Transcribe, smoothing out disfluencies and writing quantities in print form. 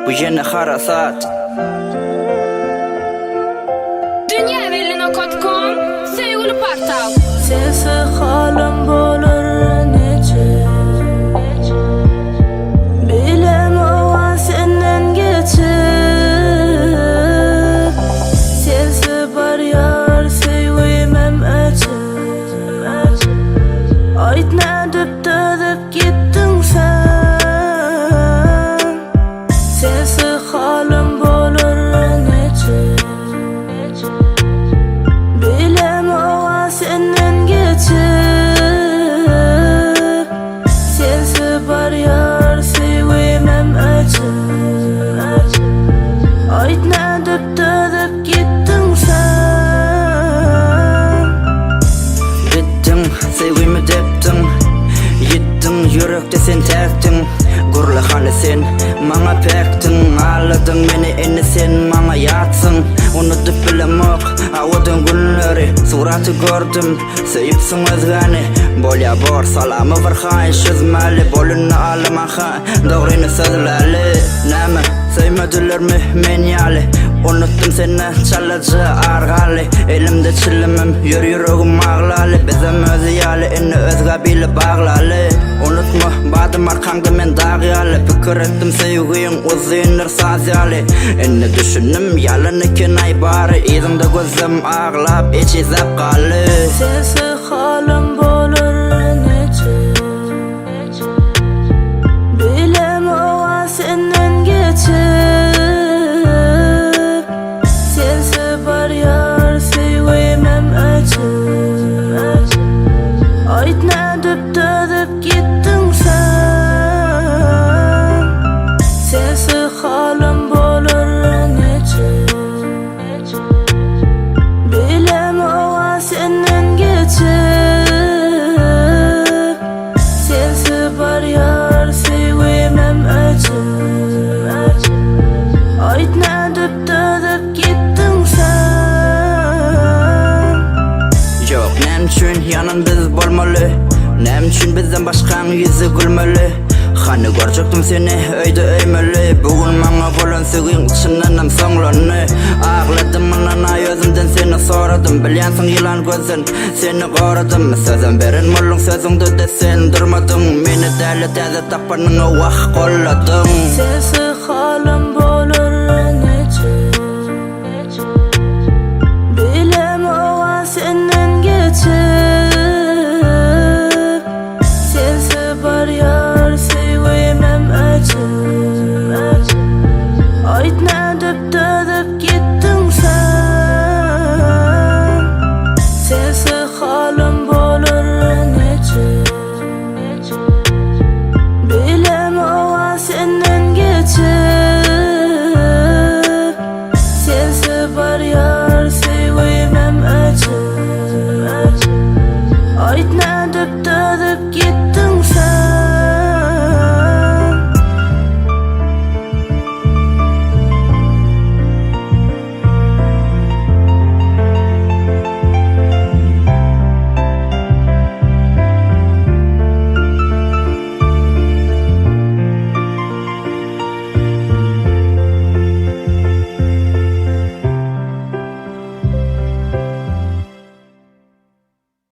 bu yine harasat. Dünyavelino.com Sevgili portal. Sensiz halim bolar nece, bilemem senden geçip. Sensiz bar yar sevmem acı. Ayt ne dip gittin sen. Sensiz halim bolar nece, bilemem senden geçip. Sensiz bar yar sevmem acı. Ayt ne dip gittin sen. Bittin, sevgimi deptin, yittin, yürekte sen tektin. Gurla hali sen, mana pektin. Ağladın beni eni sen, mana yatsın. Unutup bilemok, avodun günleri. Suratı gördüm, sevipsin özgani. Bolya bor, salamı var hain şizmali. Bolunu alamaha, doğrunu sözlali. Näme, sevmediler mi men yali. Unuttum seni çalıcı argali. Elimde çilimim, yüreğim ağlali. Bizim özü yali, eni özga bile bağlali. Unutma, badım arkanda men dağyali. Fikir ettim sevgiyim, uzunur saz yali. Eni düşündüm, yalın ikin ay bari. İzimde gözüm ağlap, içi zap qalı. Sensiz halim bolar nece, bilemem senden geçip. Sensiz bar yar sevmem acı. Ayt ne dip gittin sen. Sensiz halim bolar nece, bilemem senden geçip. Sensiz bar yar sevmem acı. Ayt ne dip gittin sen. Yok, nem üçün yanın biz bolmalı. Nem üçün bizden başkan yüzü gülmeli. Hani görecektim seni öyde öymeli. Bugün bana bolan sögün içinden soňlany. Ağladım anana özümden seni soradım. Bilýänsiň yılan gözün seni goradım. Sözüm berin mullun sözüňde de sen durmadın. Meni däli täze tapanyňa wagt golladyň. Sensiz halim